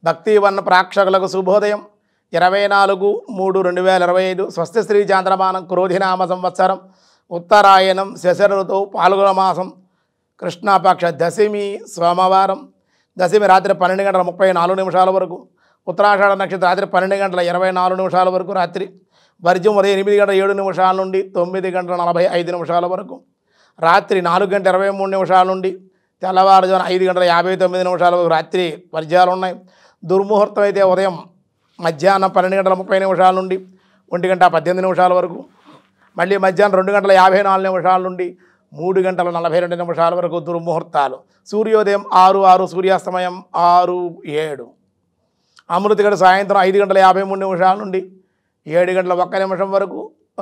భక్తివన్న ప్రేక్షకులకు శుభోదయం. 24/3/2025 స్వస్తి శ్రీ చాంద్రమానం క్రోధినామ సంవత్సరం ఉత్తరాయణం శశర ఋతువు పాల్గొన మాసం కృష్ణాపక్ష దశమి సోమవారం. దశమి రాత్రి 12:34 వరకు, ఉత్తరాషాఢ నక్షత్రం రాత్రి 12:24 వరకు, రాత్రి వర్జం ఉదయం 8:07 నుండి 9:45 వరకు, రాత్రి 4:23 నుండి తెల్లవారుజామున 5:59 వరకు రాత్రి వర్జాలు ఉన్నాయి. దుర్ముహూర్తం అయితే ఉదయం మధ్యాహ్నం 12:30 నుండి 1:18 వరకు, మళ్ళీ మధ్యాహ్నం 2:54 నుండి 3:42 వరకు దుర్ముహూర్తాలు. సూర్యోదయం 6:06, సూర్యాస్తమయం 6:07. అమృతగడ సాయంత్రం 5:53 నుండి 7:01 వరకు.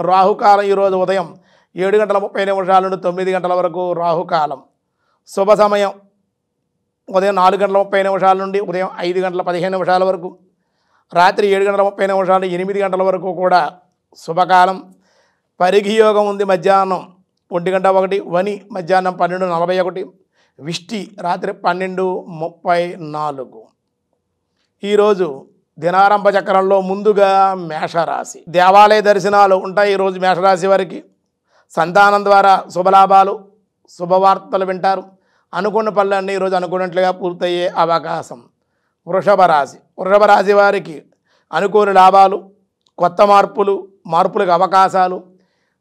రాహుకాలం ఈరోజు ఉదయం 7:30 నుండి 9 వరకు రాహుకాలం. శుభ సమయం ఉదయం 4:30 నుండి ఉదయం 5:15 వరకు, రాత్రి 7:30 నుండి 8 వరకు కూడా శుభకాలం. పరిఘి యోగం ఉంది మధ్యాహ్నం 1:01, వని మధ్యాహ్నం 12:41, విష్టి రాత్రి 12:34. ఈరోజు దినారంభ చక్రంలో ముందుగా మేషరాశి. దేవాలయ దర్శనాలు ఉంటాయి ఈరోజు మేషరాశి వారికి. సంతానం ద్వారా శుభలాభాలు, శుభవార్తలు వింటారు. అనుకున్న పనులన్నీ ఈరోజు అనుకున్నట్లుగా పూర్తయ్యే అవకాశం. వృషభ రాశి. వృషభ రాశి వారికి అనుకోని లాభాలు, కొత్త మార్పులకు అవకాశాలు,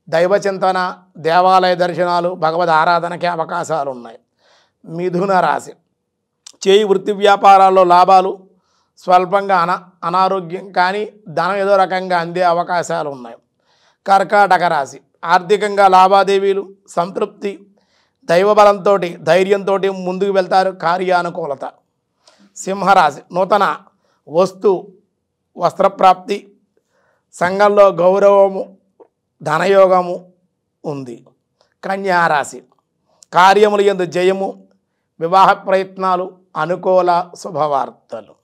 దైవ చింతన, దేవాలయ దర్శనాలు, భగవద్ ఆరాధనకి అవకాశాలు ఉన్నాయి. మిథున రాశి. చేయి వృత్తి వ్యాపారాల్లో లాభాలు, స్వల్పంగా అనారోగ్యం కానీ ధనం ఏదో రకంగా అందే అవకాశాలు ఉన్నాయి. కర్కాటక రాశి. ఆర్థికంగా లావాదేవీలు, సంతృప్తి, దైవబలంతో ధైర్యంతో ముందుకు వెళ్తారు, కార్యానుకూలత. సింహరాశి. నూతన వస్త్రప్రాప్తి, సంఘంలో గౌరవము, ధనయోగము ఉంది. కన్యారాశి. కార్యములు యందు జయము, వివాహ ప్రయత్నాలు, అనుకూల శుభవార్తలు.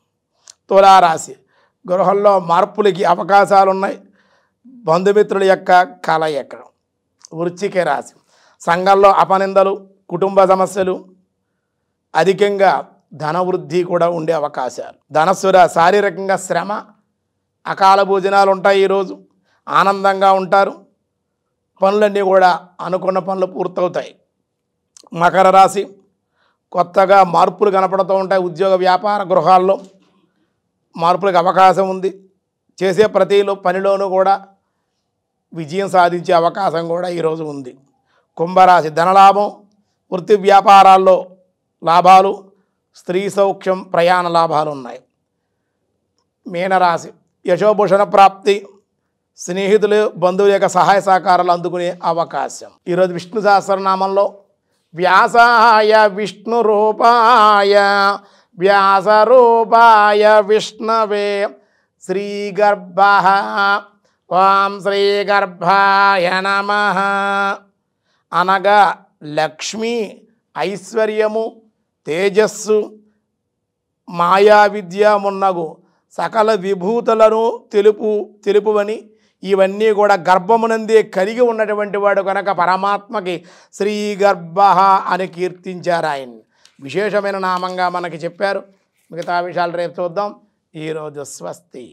తులారాశి. గృహంలో మార్పులకి అవకాశాలు ఉన్నాయి, బంధుమిత్రుల యొక్క కలయిక. వృశ్చిక రాశి. సంఘంలో అపనిందలు, కుటుంబ సమస్యలు, అధికంగా ధనవృద్ధి కూడా ఉండే అవకాశాలు. ధనస్సుర. శారీరకంగా శ్రమ, అకాల భోజనాలు ఉంటాయి. ఈరోజు ఆనందంగా ఉంటారు, పనులన్నీ కూడా అనుకున్న పనులు పూర్తవుతాయి. మకర రాశి. కొత్తగా మార్పులు కనపడుతూ ఉంటాయి. ఉద్యోగ వ్యాపార గృహాల్లో మార్పులకు అవకాశం ఉంది. చేసే ప్రతి పనిలోనూ కూడా విజయం సాధించే అవకాశం కూడా ఈరోజు ఉంది. కుంభరాశి. ధనలాభం, వృత్తి వ్యాపారాల్లో లాభాలు, స్త్రీ సౌఖ్యం, ప్రయాణ లాభాలు ఉన్నాయి. మీనరాశి. యశోభూషణ ప్రాప్తి, స్నేహితులు, బంధువుల యొక్క సహాయ సహకారాలు అందుకునే అవకాశం. ఈరోజు విష్ణు సహస్రనామంలో వ్యాసాయ విష్ణు రూపాయ వ్యాసరూపాయ విష్ణవే శ్రీగర్భ ఓం శ్రీగర్భాయ నమః అనగా లక్ష్మి, ఐశ్వర్యము, తేజస్సు, మాయా విద్య మున్నగు సకల విభూతులను తెలుపువని, ఇవన్నీ కూడా గర్భమునందే కలిగి ఉన్నటువంటి వాడు కనుక పరమాత్మకి శ్రీగర్భ అని కీర్తించారు. ఆయన విశేషమైన నామంగా మనకి చెప్పారు. మిగతా విషయాలు రేపు చూద్దాం. ఈరోజు స్వస్తి.